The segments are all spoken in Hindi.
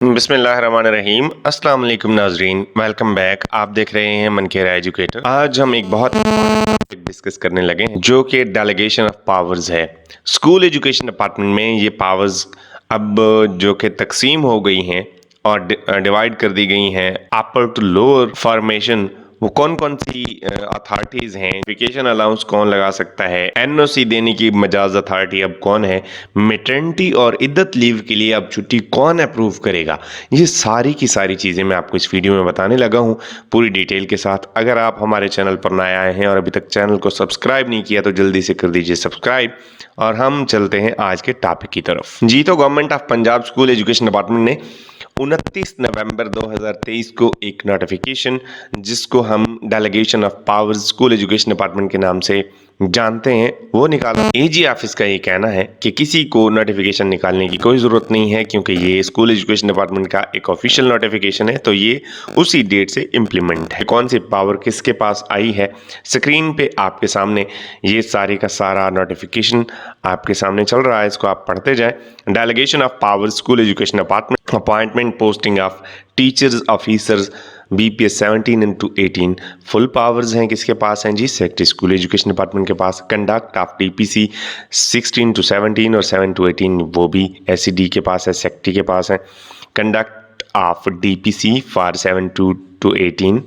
बिस्मिल्लाहिर्रहमानिर्रहीम। अस्सलाम वालेकुम नाजरीन, वेलकम बैक। आप देख रहे हैं मन केयर एजुकेटर। आज हम एक बहुत टॉपिक डिस्कस करने लगे हैं जो कि डेलीगेशन ऑफ पावर्स है। स्कूल एजुकेशन डिपार्टमेंट में ये पावर्स अब जो कि तकसीम हो गई हैं और डिवाइड कर दी गई हैं अपर टू लोअर फॉर्मेशन। वो कौन कौन सी अथॉरिटीज़ हैं, वेकेशन अलाउंस कौन लगा सकता है, एनओसी देने की मजाज अथॉरिटी अब कौन है, मेटर्निटी और इद्दत लीव के लिए अब छुट्टी कौन अप्रूव करेगा, ये सारी की सारी चीज़ें मैं आपको इस वीडियो में बताने लगा हूँ पूरी डिटेल के साथ। अगर आप हमारे चैनल पर नए आए हैं और अभी तक चैनल को सब्सक्राइब नहीं किया तो जल्दी से कर दीजिए सब्सक्राइब। और हम चलते हैं आज के टॉपिक की तरफ। जी, तो government of Punjab school education department ने 29 नवंबर 2023 को एक नोटिफिकेशन, जिसको हम delegation of powers school education department के नाम से जानते हैं, वो निकाला। एजी ऑफिस का ये कहना है कि किसी को नोटिफिकेशन निकालने की कोई ज़रूरत नहीं है क्योंकि ये स्कूल एजुकेशन डिपार्टमेंट का एक ऑफिशियल नोटिफिकेशन है, तो ये उसी डेट से इम्प्लीमेंट है। कौन सी पावर किसके पास आई है, स्क्रीन पे आपके सामने ये सारे का सारा नोटिफिकेशन आपके सामने चल रहा है, इसको आप पढ़ते जाएं। Delegation of power school education department, appointment posting of teachers officers BPS 17/18 full powers हैं किसके पास हैं जी, सेक्रेटरी स्कूल एजुकेशन डिपार्टमेंट के पास। कंडक्ट ऑफ DPC 16-17 और 7-18 वो भी SED के पास है, सेक्रेटरी के पास है। कंडक्ट ऑफ DPC फॉर 7-18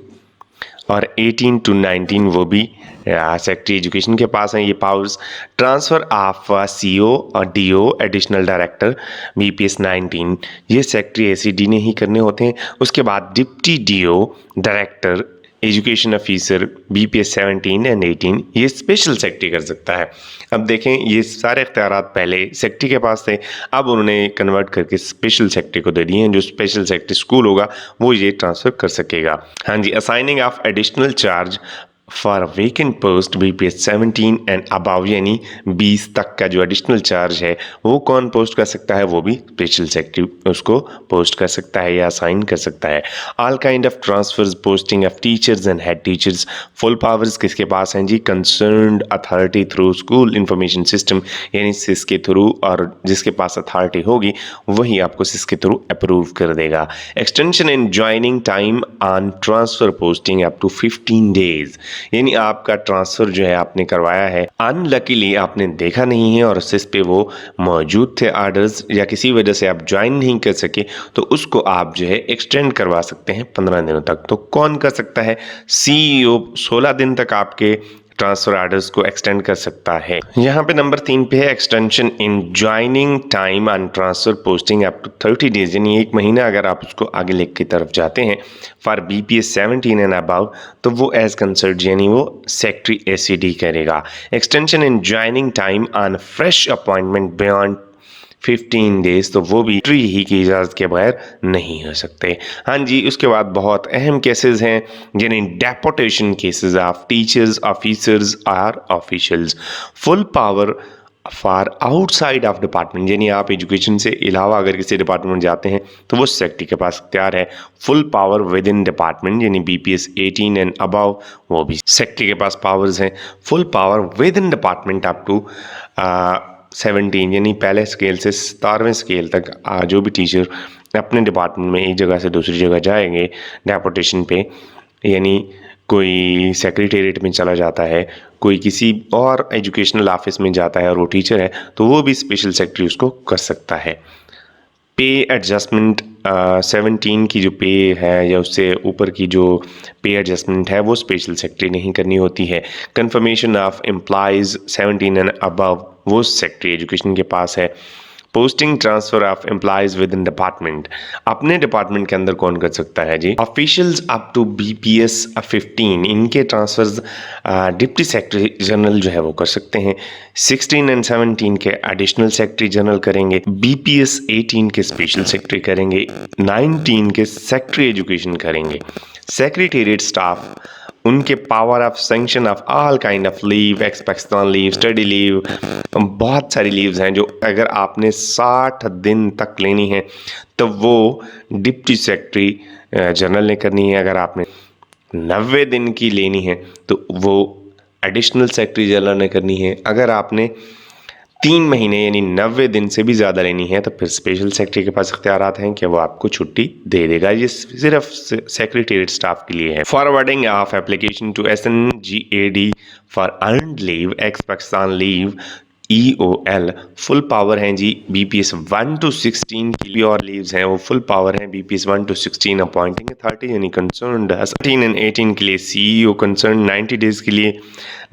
और 18-19 वो भी सेक्रेटरी एजुकेशन के पास है ये पावर्स। ट्रांसफ़र ऑफ CO और DO एडिशनल डायरेक्टर BPS 19 ये सेक्रेटरी SED ने ही करने होते हैं। उसके बाद deputy DO director education officer BPS 17 and 18 ये स्पेशल सेक्रेटरी कर सकता है। अब देखें, ये सारे इख्तियारात पहले सेक्रेटरी के पास थे, अब उन्होंने कन्वर्ट करके स्पेशल सेक्रेटरी को दे दिए हैं। जो स्पेशल सेक्रेटरी स्कूल होगा वो ये ट्रांसफ़र कर सकेगा। हाँ जी, assigning of additional charge for vacant post BPS 17 and above, यानी 20 तक का जो एडिशनल चार्ज है वो कौन पोस्ट कर सकता है, वो भी स्पेशल सेक्रेटरी उसको पोस्ट कर सकता है या असाइन कर सकता है। All kind of transfers posting of teachers and head teachers full powers किसके पास हैं जी, concerned authority through school information system, यानी सिस के थ्रू, और जिसके पास अथॉरिटी होगी वही आपको सिस के थ्रू अप्रूव कर देगा। Extension in joining time on transfer posting up to 15 days, यानी आपका ट्रांसफ़र जो है आपने करवाया है, अनलकीली आपने देखा नहीं है और सिस पे वो मौजूद थे आर्डर्स, या किसी वजह से आप ज्वाइन नहीं कर सके, तो उसको आप जो है एक्सटेंड करवा सकते हैं 15 दिनों तक। तो कौन कर सकता है, CEO 16 दिन तक आपके ट्रांसफर आर्डर्स को एक्सटेंड कर सकता है। यहाँ पे नंबर 3 पे है extension in joining time on transfer posting up to 30 days, यानी 1 महीना अगर आप उसको आगे लेकर की तरफ जाते हैं फॉर BPS 17 एंड अबव, तो वो एज कंसर्ट यानी वो सेक्रेटरी SED करेगा। Extension in joining time on fresh appointment beyond 15 days, तो वो भी ट्री ही की इजाज़त के बगैर नहीं हो सकते। हाँ जी, उसके बाद बहुत अहम केसेस हैं, यानी deputation cases of teachers officers और officials. Full power for outside of department, यानी आप एजुकेशन से अलावा अगर किसी डिपार्टमेंट जाते हैं तो वो सेक्रेटरी के पास इख्तियार है। Full power within department, यानी BPS 18 एंड अबव वो भी सेक्रेटरी के पास पावर्स हैं। Full power within department up to 17, यानी पहले स्केल से 17वें स्केल तक जो भी टीचर अपने डिपार्टमेंट में एक जगह से दूसरी जगह जाएंगे डेपुटेशन पे, यानी कोई सेक्रेटेरिएट में चला जाता है, कोई किसी और एजुकेशनल ऑफिस में जाता है और वो टीचर है, तो वो भी स्पेशल सेक्रेटरी उसको कर सकता है। पे एडजस्टमेंट 17 की जो पे है या उससे ऊपर की जो पे एडजस्टमेंट है वो स्पेशल सेक्रेटरी नहीं करनी होती है। Confirmation of employees 17 and above वो सेक्रेटरी एजुकेशन के पास है। Posting transfer of employees with in department, अपने डिपार्टमेंट के अंदर कौन कर सकता है जी, ऑफिशियल्स अप टू BPS 15 इनके ट्रांसफर्स डिप्टी सेक्रेटरी जनरल जो है वो कर सकते हैं। 16 एंड 17 के एडिशनल सेक्रेटरी जनरल करेंगे, BPS 18 के स्पेशल सेक्रेटरी करेंगे, 19 के सेक्रेटरी एजुकेशन करेंगे। सेक्रेटेरिएट स्टाफ उनके power of sanction of all kind of leave, ex Pakistan leave, study leave, बहुत सारी लीव्स हैं जो अगर आपने 60 दिन तक लेनी है तो वो डिप्टी सेक्रेटरी जनरल ने करनी है। अगर आपने 90 दिन की लेनी है तो वो एडिशनल सेक्रेटरी जनरल ने करनी है। अगर आपने 3 महीने यानी 90 दिन से भी ज़्यादा लेनी है तो फिर स्पेशल सेक्रेटरी के पास इख्तियारात हैं कि वो आपको छुट्टी दे देगा। ये सिर्फ सेक्रेटेरिएट स्टाफ के लिए है। Forwarding of application to SNGAD for earned leave, ex Pakistan leave, EOL full power हैं जी। BPS 1 to 16 के लिए और लीव्स हैं वो फुल पावर हैं। BPS 1 to 16 अपॉइंटिंग अथॉरिटी यानी कंसर्न्ड 13 and 18 के लिए CEO कंसर्न 90 डेज के लिए,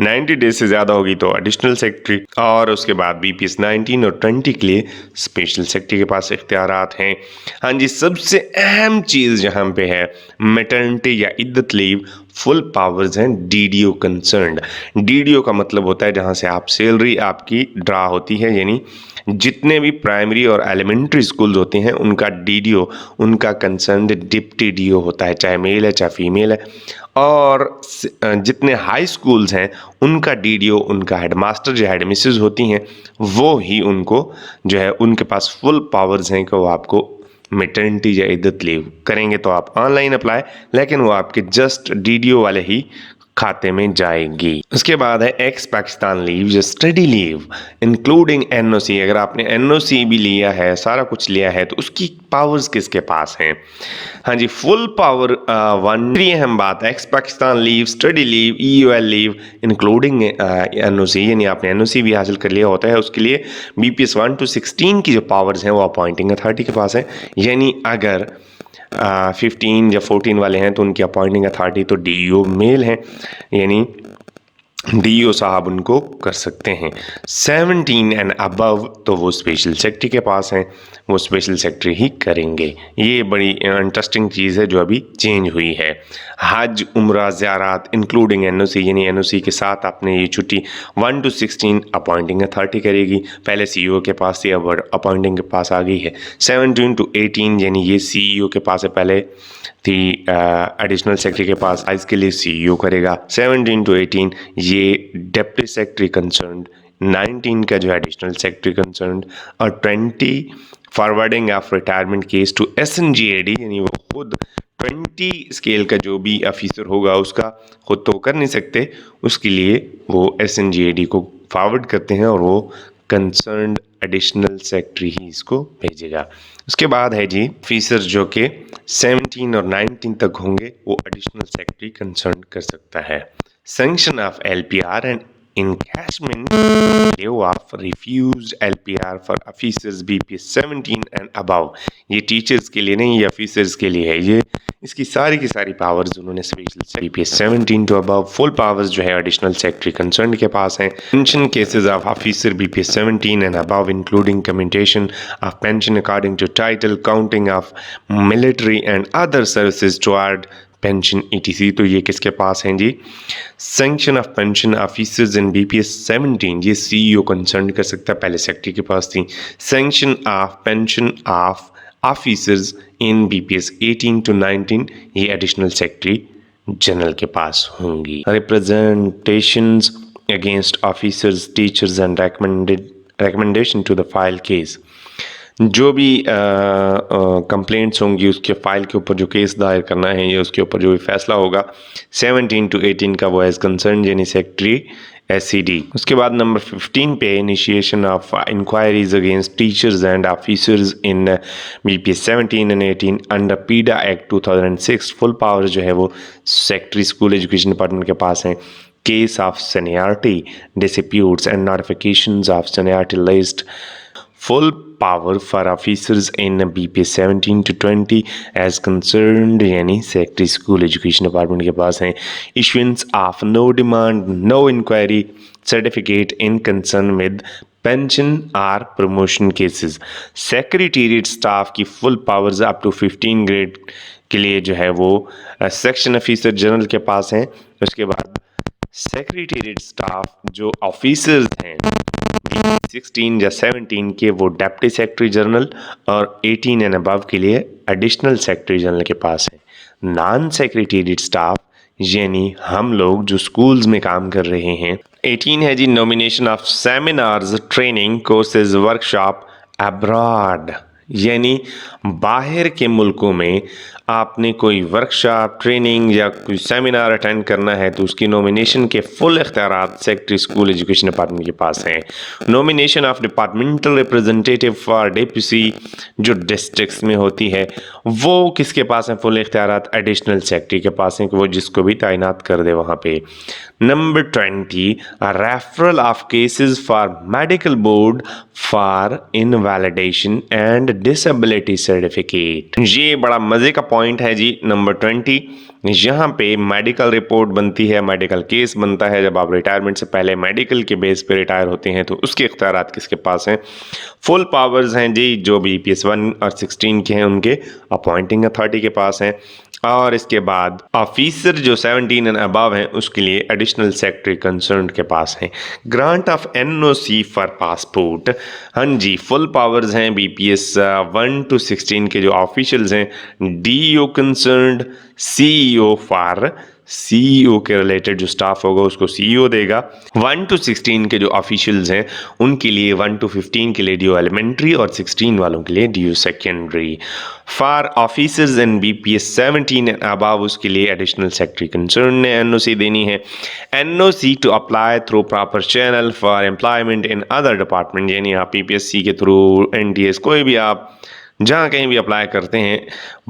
90 डेज से ज़्यादा होगी तो एडिशनल सेक्रेटरी, और उसके बाद BPS 19 और 20 के लिए स्पेशल सेक्रेटरी के पास इख्तियारात हैं। हाँ जी, सबसे अहम चीज़ जहाँ पे है मैटरनिटी या इद्दत लीव, फुल पावर्स हैं DDO कंसर्न्ड। DDO का मतलब होता है जहाँ से आप सैलरी आपकी ड्रा होती है, यानी जितने भी प्राइमरी और एलिमेंट्री स्कूल्स होते हैं उनका DDO, उनका कंसर्न्ड डिप्टी DO होता है, चाहे मेल है चाहे फीमेल है। और जितने हाई स्कूल्स हैं उनका DDO, उनका हेडमास्टर या हेडमिसेस होती हैं, वो ही उनको जो है उनके पास फुल पावर्स हैं कि वो आपको मैटरनिटी या इद्दत लीव करेंगे तो आप ऑनलाइन अप्लाई, लेकिन वो आपके जस्ट DDO वाले ही खाते में जाएगी। उसके बाद है एक्स पाकिस्तान लीव या स्टडी लीव इंक्लूडिंग NOC। अगर आपने NOC भी लिया है, सारा कुछ लिया है, तो उसकी पावर्स किसके पास हैं? हाँ जी, फुल पावर वन अहम बात है x Pakistan leave, study leave, EOL leave including NOC, यानी आपने NOC भी हासिल कर लिया होता है, उसके लिए BPS 1 to 16 की जो पावर्स हैं वो अपॉइंटिंग अथॉरिटी के पास है। यानी अगर 15 या 14 वाले हैं तो उनकी अपॉइंटिंग अथॉरिटी तो DEO मेल हैं, यानी DEO साहब उनको कर सकते हैं। 17 एंड अबव तो वो स्पेशल सेक्रेटरी के पास हैं, वो स्पेशल सेक्रेटरी ही करेंगे। ये बड़ी इंटरेस्टिंग चीज़ है जो अभी चेंज हुई है। हज, उम्रा, ज़ियारत इंक्लूडिंग NOC, यानी NOC के साथ आपने ये छुट्टी 1 to 16 अपॉइंटिंग अथॉरिटी करेगी। पहले CEO के पास थी, अब अपॉइंटिंग के पास आ गई है। 17 to 18 यानी ये CEO के पास है, पहले थी एडिशनल सेक्रेटरी के पास, इसके लिए CEO करेगा। 17 to 18 ये डिप्टी सेक्रेटरी कंसर्न्ड, 19 का जो एडिशनल सेक्रेटरी कंसर्न्ड, और 20 forwarding of retirement case to SNGAD, यानी वो खुद 20 स्केल का जो भी ऑफिसर होगा उसका खुद तो कर नहीं सकते, उसके लिए वो SNGAD को फॉरवर्ड करते हैं और वो कंसर्न्ड एडिशनल सेक्रेटरी ही इसको भेजेगा। उसके बाद है जी ऑफिसर जो कि 17 और 19 तक होंगे, वो एडिशनल सेक्रेटरी कंसर्न कर सकता है। Sanction of LPR and encashment leave of refused LPR for officers BPS 17 and above। ये टीचर्स के लिए नहीं, ये ऑफिसर्स के लिए है। ये इसकी सारी की सारी पावर्स उन्होंने special BPS 17 to above full powers जो है एडिशनल सेक्रेटरी कंसर्न के पास हैं। Pension cases of officer BPS 17 and above including commutation of pension according to title, counting of military and other services toward pension ETC, तो ये किसके पास हैं जी? Sanction of pension officers in BPS 17 ये CEO कंसर्न कर सकता है, पहले सेक्रेटरी के पास थी। Sanction of pension of officers in BPS 18 to 19 ये एडिशनल सेक्रेटरी जनरल के पास होंगी। Representations against officers, teachers and recommendation to the file case, जो भी कंप्लेंट्स होंगी उसके फाइल के ऊपर जो केस दायर करना है या उसके ऊपर जो भी फैसला होगा 17 to 18 का वो एज कंसर्न यानी सेक्रेटरी SCD। उसके बाद नंबर 15 पे initiation of inquiries against teachers and officers in BPS 17 and 18 under PIDA act 2006 full power जो है वो सेक्रेटरी स्कूल एजुकेशन डिपार्टमेंट के पास हैं। Case of seniority, disputes and notifications of seniority list, full power for officers in BPS 17 to 20 as concerned यानी सेक्रेटरी स्कूल एजुकेशन डिपार्टमेंट के पास हैं। Issuance of no demand, no inquiry certificate in concern with pension और प्रमोशन केसेस। सेक्रेटेरिएट स्टाफ की full powers up to 15 grade के लिए जो है वो सेक्शन ऑफिसर जनरल के पास हैं। उसके बाद सेक्रेटेरिएट स्टाफ जो ऑफिसर्स हैं 16 या 17 के वो डेप्टी सेक्रेटरी जनरल और 18 एंड अबव के लिए एडिशनल सेक्रेटरी जनरल के पास है। नॉन सेक्रेटेरिएट स्टाफ यानी हम लोग जो स्कूल्स में काम कर रहे हैं। 18 है जी nomination of seminars, training courses, workshop abroad, यानी बाहर के मुल्कों में आपने कोई वर्कशॉप, ट्रेनिंग या कोई सेमिनार अटेंड करना है तो उसकी नॉमिनेशन के फुल इख्तियारात सेक्रेटरी स्कूल एजुकेशन डिपार्टमेंट के पास हैं। Nomination of departmental representative for DPC जो डिस्ट्रिक्ट्स में होती है वो किसके पास है फुल इख्तियारात? एडिशनल सेक्रेटरी के पास हैं कि वो जिसको भी तैनात कर दे वहाँ पे। Number 20, referral of cases for medical board for invalidation and disability certificate. ये बड़ा मजे का पॉइंट है जी। नंबर 20, यहाँ पे मेडिकल रिपोर्ट बनती है, मेडिकल केस बनता है। जब आप रिटायरमेंट से पहले मेडिकल के बेस पे रिटायर होते हैं तो उसके इख्तियारात किसके पास हैं? फुल पावर्स हैं जी, जो भी EPS 1 और 16 के हैं उनके अपॉइंटिंग अथॉरिटी के पास हैं। और इसके बाद ऑफिसर जो 17 एंड अबव हैं उसके लिए एडिशनल सेक्रेटरी कंसर्न के पास हैं। Grant of NOC for passport, हाँ जी, फुल पावर्स हैं BPS 1 to 16 के जो ऑफिशियल्स हैं। DO concern, CEO for CEO के रिलेटेड जो स्टाफ होगा उसको CEO देगा। 1 to 16 के जो ऑफिशियल्स हैं उनके लिए 1 to 15 के लिए DO एलिमेंट्री और 16 वालों के लिए DO secondary. For officers in BPS 17 and above उसके लिए एडिशनल सेक्रेटरी कंसर्न ने NOC देनी है। NOC to apply through proper channel for employment in other department, यानी आप PPSC के थ्रू, NTS, कोई भी आप जहाँ कहीं भी अप्लाई करते हैं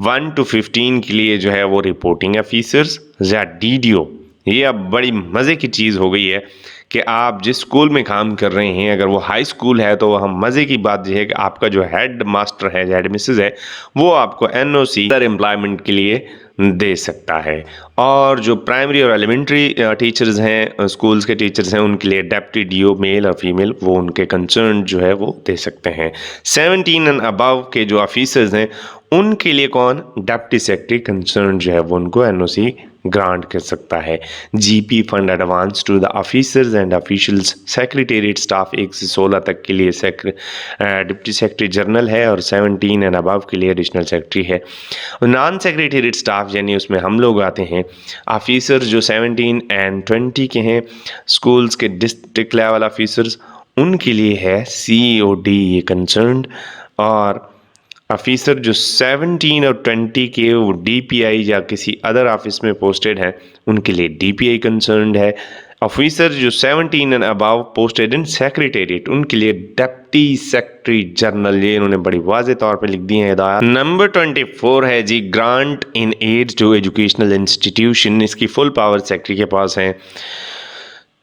1 to 15 के लिए जो है वो रिपोर्टिंग ऑफिसर्स या DDO। ये अब बड़ी मज़े की चीज़ हो गई है कि आप जिस स्कूल में काम कर रहे हैं अगर वो हाई स्कूल है तो हम मज़े की बात यह है कि आपका जो हेड मास्टर है या हेड मिसेस है वो आपको NOC अदर एम्प्लॉयमेंट के लिए दे सकता है। और जो प्राइमरी और एलिमेंट्री टीचर्स हैं, स्कूल्स के टीचर्स हैं, उनके लिए डेप्टी DO मेल और फीमेल वो उनके कंसर्न जो है वो दे सकते हैं। 17 एंड अबव के जो ऑफिसर्स हैं उनके लिए कौन? डेप्टी सेक्रेटरी कंसर्न जो है वो उनको NOC ग्रांट कर सकता है। GP fund advance to the officers and officials. Secretariat staff 1 से 16 तक के लिए डिप्टी सेक्रेटरी जनरल है और 17 एंड अबव के लिए एडिशनल सेक्रेटरी है। नॉन सेक्रेटेरिएट स्टाफ यानी उसमें हम लोग आते हैं ऑफिसर्स जो 17 एंड 20 के हैं, स्कूल्स के डिस्ट्रिक्ट लेवल ऑफिसर्स, उनके लिए है COD ये कंसर्न। और ऑफिसर जो 17 और 20 के वो DPI या किसी अदर ऑफिस में पोस्टेड हैं उनके लिए DPI कंसर्न है। ऑफिसर जो 17 and above posted in secretariat उनके लिए डिप्टी सेक्रेटरी जनरल, ये इन्होंने बड़ी वाज़े तौर पे लिख दी है हिदायत। नंबर 24 है जी, grant in aid to educational institution. इसकी फुल पावर सेक्रेटरी के पास है।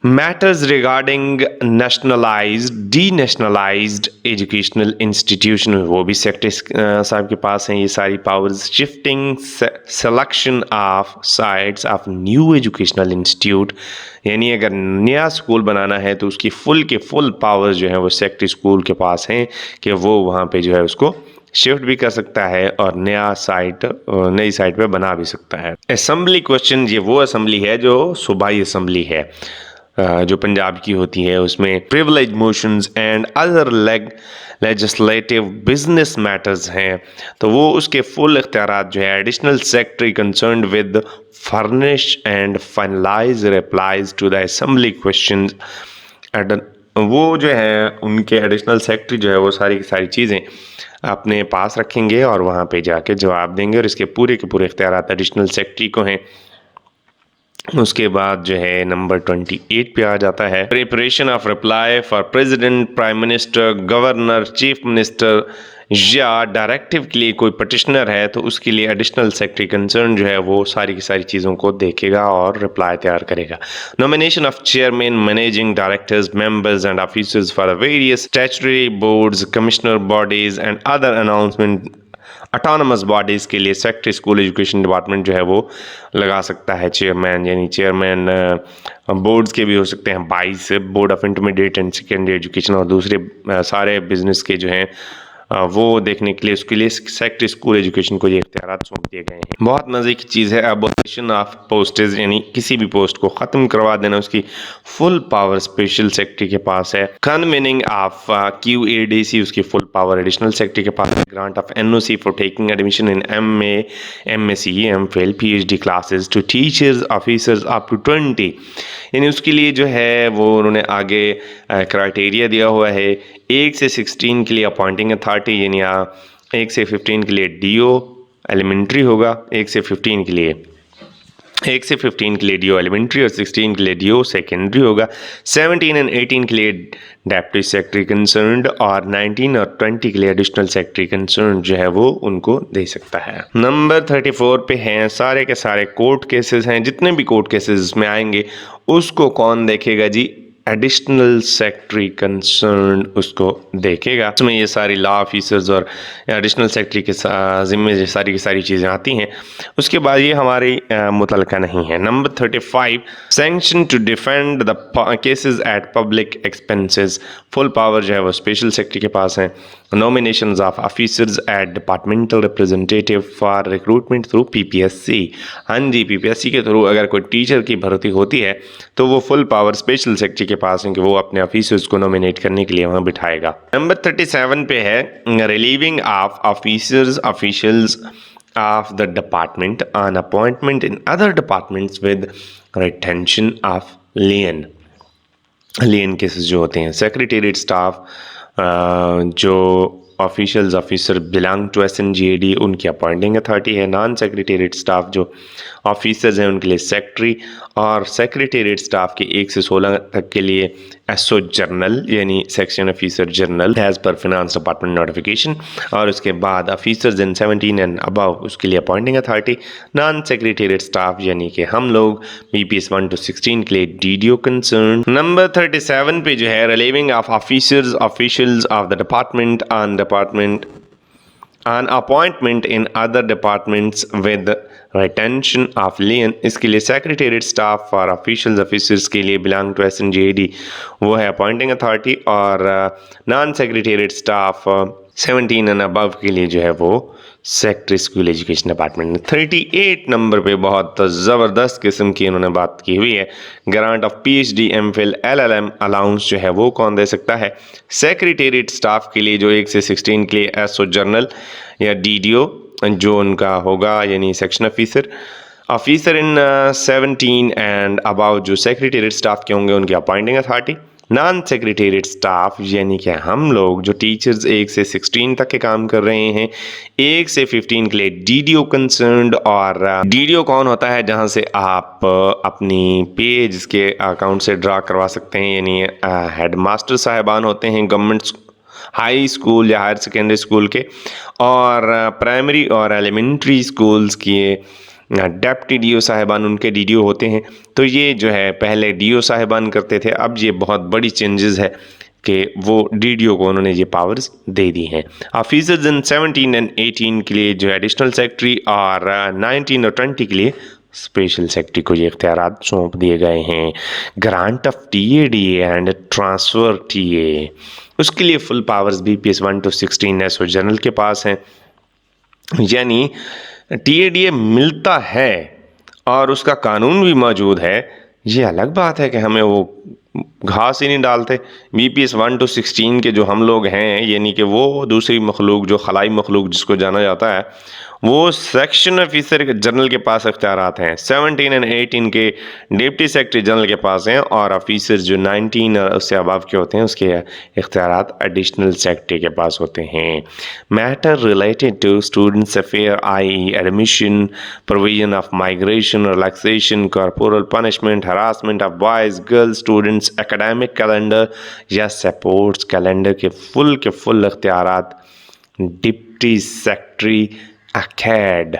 Matters regarding nationalised, denationalised educational institution वो भी सेक्रेटरी साहब के पास हैं ये सारी powers. Shifting selection of sites of new educational institute, यानी अगर नया स्कूल बनाना है तो उसकी फुल के फुल पावर्स जो है वो सेक्रेटरी स्कूल के पास हैं कि वो वहाँ पे जो है उसको शिफ्ट भी कर सकता है और नई साइट पे बना भी सकता है। असेंबली क्वेश्चन, ये वो असेंबली है जो सूबाई असेंबली है जो पंजाब की होती है, उसमें privilege motions and other legislative business matters हैं तो वो उसके फुल इख्तियारात जो है additional secretary concerned with furnish and finalise replies to the assembly questions, वो जो है उनके एडिशनल सेक्रेटरी जो है वो सारी की सारी चीज़ें अपने पास रखेंगे और वहाँ पे जाके जवाब देंगे और इसके पूरे के पूरे इख्तियारात एडिशनल सेक्रेटरी को हैं। उसके बाद जो है नंबर 28 पे आ जाता है, preparation of reply for president, prime minister, governor, chief minister या डायरेक्टिव के लिए कोई पटिशनर है तो उसके लिए एडिशनल सेक्रेटरी कंसर्न जो है वो सारी की सारी चीज़ों को देखेगा और रिप्लाई तैयार करेगा। Nomination of chairman, managing directors, members and officers for various statutory boards, commissioner bodies and other announcement autonomous bodies के लिए सेक्रेटरी स्कूल एजुकेशन डिपार्टमेंट जो है वो लगा सकता है चेयरमैन, यानी चेयरमैन बोर्ड्स के भी हो सकते हैं 22 board of intermediate and secondary education और दूसरे सारे बिजनेस के जो हैं वो देखने के लिए उसके लिए सेक्रेटरी स्कूल एजुकेशन को ये इख्तियारात सौंप दिए गए हैं। बहुत मज़े की चीज़ है एबोलिशन ऑफ पोस्टेज, यानी किसी भी पोस्ट को ख़त्म करवा देना, उसकी फुल पावर स्पेशल सेक्रेटरी के पास है। कन्वीनिंग ऑफ QADC उसकी फुल पावर एडिशनल सेक्रेटरी के पास है। Grant of NOC for taking admission in MA, MSc, MPhil, PhD classes to teachers officers up to 20, यानी उसके लिए जो है वो उन्होंने आगे क्राइटेरिया दिया हुआ है। 1 से 16 के लिए अपॉइंटिंग अथॉरिटी, यानी 1 से 15 के लिए डीओ एलिमेंट्री होगा, 1 से 15 के लिए डीओ एलिमेंट्री और 16 के लिए डीओ सेकेंडरी होगा। 17 एंड 18 के लिए डेप्टी सेक्रेटरी कंसर्न्ड और 19 और 20 के लिए एडिशनल सेक्रेटरी कंसर्न्ड जो है वो उनको दे सकता है। नंबर 34 पे हैं सारे के सारे कोर्ट केसेस हैं, जितने भी कोर्ट केसेस में आएंगे उसको कौन देखेगा जी, एडिशनल सेक्रेटरी कंसर्न उसको देखेगा। इसमें ये सारी लॉ ऑफिसर्स और एडिशनल सेक्रेटरी के जिम्मे सारी की सारी चीज़ें आती हैं। उसके बाद ये हमारी मुतलका नहीं है। Number 35, sanction to defend the cases at public expenses, full power जो है वो स्पेशल सेक्रेटरी के पास है। Nominations of officers at departmental representative for recruitment through PPSC, हाँ जी पीपीएससी के थ्रू अगर कोई टीचर की भर्ती होती है तो वो फुल पावर स्पेशल सेक्रेटरी के पास है कि वो अपने ऑफिसर्स को नॉमिनेट करने के लिए वहाँ बिठाएगा। नंबर 37 पे है relieving of officers officials of the department on appointment in other departments with retention of lien cases जो होते हैं। सेक्रेटेरिएट स्टाफ जो ऑफिशियल्स ऑफिसर बिलोंग टू एसएनजीएडी उनकी अपॉइंटिंग अथॉरिटी है। नॉन सेक्रेटेरिएट स्टाफ जो ऑफिसर्स हैं उनके लिए सेक्रेटरी, और सेक्रेटेरिएट स्टाफ के 1 से 16 तक के लिए एसओ जनरल यानी सेक्शन ऑफिसर जनरल एज पर फिनांस डिपार्टमेंट नोटिफिकेशन, और उसके बाद ऑफिसर्स इन 17 एंड अबव उसके लिए appointing authority. Non secretariat staff यानी कि हम लोग बीपीएस 1 to 16 के लिए डीडीओ कंसर्न। नंबर 37 पे जो है relieving of officers officials of the department on appointment in other departments with retention of लियन, इसके लिए सेक्रेटेरिएट स्टाफ और ऑफिशियल्स ऑफिसर्स के लिए बिलोंग टू एसएनजीएडी वो है अपॉइंटिंग अथॉरिटी, और non secretariat staff 17 and above के लिए जो है वो secretary school education department. 38 number पे बहुत ज़बरदस्त किस्म की इन्होंने बात की हुई है, grant of PhD MPhil LLM allowance जो है वो कौन दे सकता है। सेक्रेटेरिएट स्टाफ के लिए जो 1 से 16 के लिए एसओ जनरल या डीडीओ जो उनका होगा यानी section officer in 17 and above जो सेक्रेटेरिएट स्टाफ के होंगे उनकी appointing authority. Non secretariat staff यानी कि हम लोग जो टीचर्स 1 से 16 तक के काम कर रहे हैं, 1 से 15 के लिए डीडीओ कंसर्न्ड, और डीडीओ कौन होता है जहां से आप अपनी पे जिसके अकाउंट से ड्रा करवा सकते हैं, यानी हेडमास्टर साहिबान होते हैं गवर्नमेंट हाई स्कूल या हायर सेकेंडरी स्कूल के, और प्राइमरी और एलिमेंट्री स्कूल्स के डेप्टी डीओ साहिबान उनके डीडीओ होते हैं। तो ये जो है पहले डीओ साहिबान करते थे, अब ये बहुत बड़ी चेंजेस है कि वो डीडीओ को उन्होंने ये पावर्स दे दी हैं। ऑफिसर्स इन 17 एंड 18 के लिए जो एडिशनल सेक्रेटरी, और 19 और 20 के लिए स्पेशल सेक्रेटरी को ये इख्तियारात सौंप दिए गए हैं। Grant of TAD and transfer TA, उसके लिए full powers BPS 1 to 16 SO general के पास हैं, यानी टीएडीए मिलता है और उसका कानून भी मौजूद है। ये अलग बात है कि हमें वो घास ही नहीं डालते। बीपीएस 1 to 16 के जो हम लोग हैं, यानी कि वो दूसरी मखलूक जो खलाई मखलूक जिसको जाना जाता है, वो सेक्शन ऑफिसर जनरल के पास इख्तियारात हैं। 17 एंड 18 के डिप्टी सेक्रेटरी जनरल के पास हैं, और ऑफिसर्स जो 19 और उससे अबव के होते हैं उसके इख्तियारात एडिशनल सेक्रेटरी के पास होते हैं। Matter related to students affair I admission, provision of migration, relaxation, corporal punishment, harassment of boys girls students, academic calendar या सपोर्ट्स कैलेंडर के फुल इख्तियारात डिप्टी सेक्रेटरी अकैड,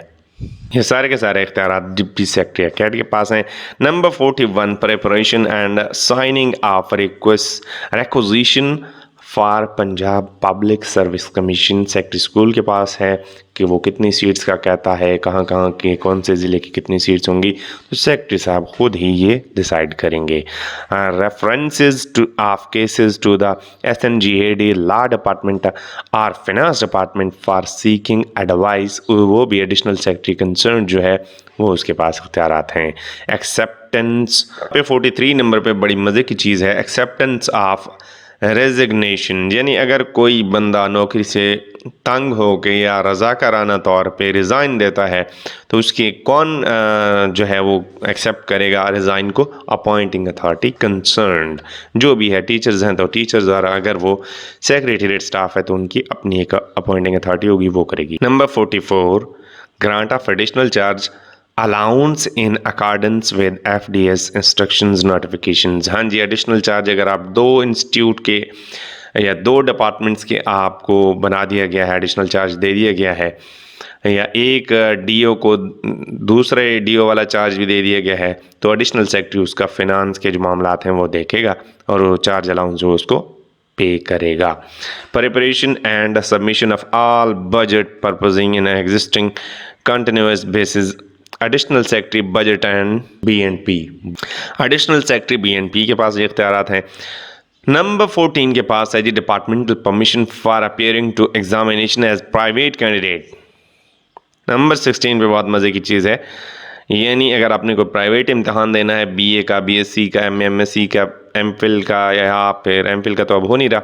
ये सारे के सारे इख्तियारात डिप्टी सेक्रेटरी अकैड के पास हैं। Number 41 preparation and signing off requisition for Punjab public service commission, secretary school के पास है कि वो कितनी सीट्स का कहता है, कहाँ कहाँ के कौन से ज़िले की कितनी सीट्स होंगी, तो सेक्रेटरी साहब खुद ही ये डिसाइड करेंगे। References to of cases to the SNGAD law department और finance department for seeking advice, वो भी एडिशनल सेक्रेटरी कंसर्न जो है वो उसके पास इख्तियारात हैं। एक्सेप्टेंस पे 43 नंबर पे बड़ी मज़े की चीज़ है, एक्सेप्टेंस ऑफ रेजिग्नेशन यानी अगर कोई बंदा नौकरी से तंग हो के या रज़ाकाराना तौर पे रिज़ाइन देता है तो उसकी कौन जो है वो एक्सेप्ट करेगा रिज़ाइन को? अपॉइंटिंग अथॉरिटी कंसर्न्ड, जो भी है टीचर्स हैं तो टीचर्स द्वारा, अगर वो सेक्रेटेरिएट स्टाफ है तो उनकी अपनी एक अपॉइंटिंग अथॉरिटी होगी, वो करेगी। Number 44, grant of additional charge allowance in accordance with FDS instructions notifications. हाँ जी, एडिशनल चार्ज अगर आप 2 इंस्टीट्यूट के या 2 डिपार्टमेंट्स के आपको बना दिया गया है, एडिशनल चार्ज दे दिया गया है, या एक DO को दूसरे DO वाला चार्ज भी दे दिया गया है, तो एडिशनल सेक्रेटरी उसका फिनांस के जो मामलात हैं वो देखेगा और वो चार्ज अलाउंस जो उसको पे करेगा। Preparation and submission of all budget purposing in existing continuous basis additional secretary budget and BNP। Additional secretary BNP के पास ये इख्तियारात हैं। नंबर 14 के पास है जी departmental permission for appearing to examination as private candidate. Number 16 पे बहुत मज़े की चीज़ है, यानी अगर आपने कोई प्राइवेट इम्तहान देना है BA का, BSc का, MSc का, MPhil का या फिर MPhil का तो अब हो नहीं रहा,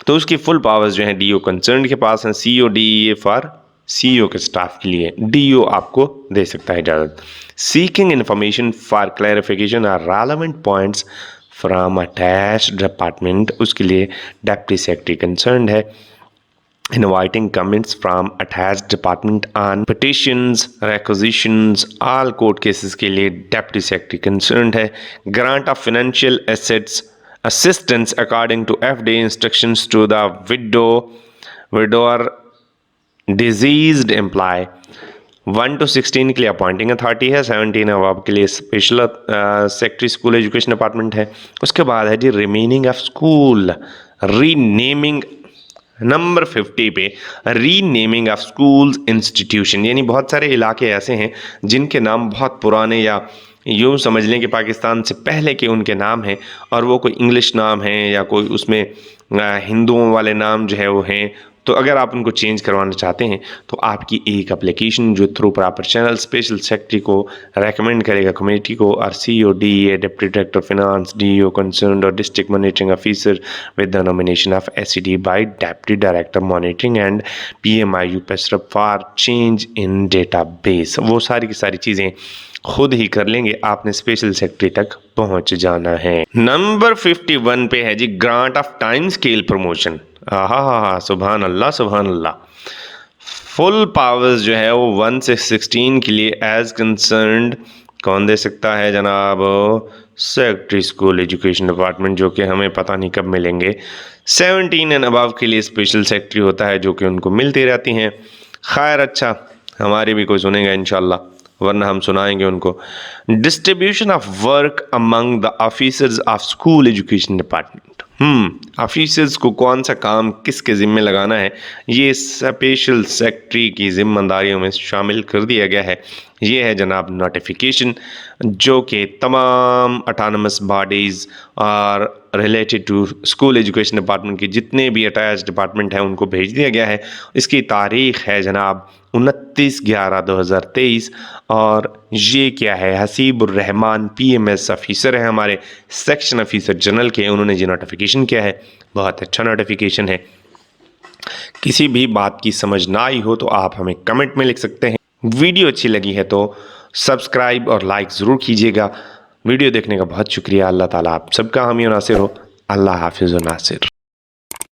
तो उसकी फुल पावर्स जो हैं DO कंसर्न के पास हैं। CO DEA फॉर CEO के स्टाफ के लिए, DO आपको दे सकता है इजाज़त। Seeking information for clarification or relevant points from attached department, उसके लिए डेप्टी सेक्रेटरी कंसर्न है। Inviting comments from attached department on petitions, requisitions, all court cases के लिए डेप्टी सेक्रेटरी कंसर्न्ड है। Grant of financial assets assistance according to FDA instructions to the widower deceased employee. 1 to 16 के लिए अपॉइंटिंग अथॉरिटी है, 17 अबव के लिए special secretary school education department है। उसके बाद है जी remaining of school renaming. Number 50 पे रीनेमिंग ऑफ स्कूल्स इंस्टीट्यूशन, यानी बहुत सारे इलाके ऐसे हैं जिनके नाम बहुत पुराने या यूँ समझ लें कि पाकिस्तान से पहले के उनके नाम हैं और वो कोई इंग्लिश नाम है या कोई उसमें हिंदुओं वाले नाम जो है वो हैं, तो अगर आप उनको चेंज करवाना चाहते हैं तो आपकी एक एप्लीकेशन जो through proper channel special secretary को रेकमेंड करेगा कमेटी को, और CO DEA deputy director finance DO concerned और district monitoring officer with the nomination of SED by deputy director monitoring and PMIU पेसरप फॉर चेंज इन डेटाबेस। वो सारी की सारी चीज़ें खुद ही कर लेंगे, आपने स्पेशल सेक्रेटरी तक पहुंच जाना है। नंबर 51 पे है जी grant of time scale promotion. हाँ, सुभान अल्लाह सुभान अल्लाह। फुल पावर्स जो है वो 1 से 16 के लिए एज कंसर्न्ड कौन दे सकता है जनाब? सेक्रेटरी स्कूल एजुकेशन डिपार्टमेंट, जो कि हमें पता नहीं कब मिलेंगे। 17 एंड अबव के लिए स्पेशल सेक्रेटरी होता है जो कि उनको मिलती रहती हैं। खैर अच्छा, हमारी भी कोई सुनेगा इंशाल्लाह, वरना हम सुनाएंगे उनको। Distribution of work among the officers of school education department. Officers को कौन सा काम किसके ज़िम्मे लगाना है, ये स्पेशल सेक्रेटरी की जिम्मेदारियों में शामिल कर दिया गया है। ये है जनाब नोटिफिकेशन, जो कि तमाम ऑटोनमस बॉडीज़ और related to school education department के जितने भी अटैच डिपार्टमेंट हैं उनको भेज दिया गया है। इसकी तारीख़ है जनाब 29/11/2023 और ये क्या है, हसीबुर रहमान PMS ऑफिसर है हमारे सेक्शन ऑफिसर जनरल के, उन्होंने ये नोटिफिकेशन किया है। बहुत अच्छा नोटिफिकेशन है। किसी भी बात की समझ ना आई हो तो आप हमें कमेंट में लिख सकते हैं। वीडियो अच्छी लगी है तो सब्सक्राइब और लाइक ज़रूर कीजिएगा। वीडियो देखने का बहुत शुक्रिया। अल्लाह ताला आप सबका हामी और नासिर हो। अल्लाह हाफिज़ व नासिर।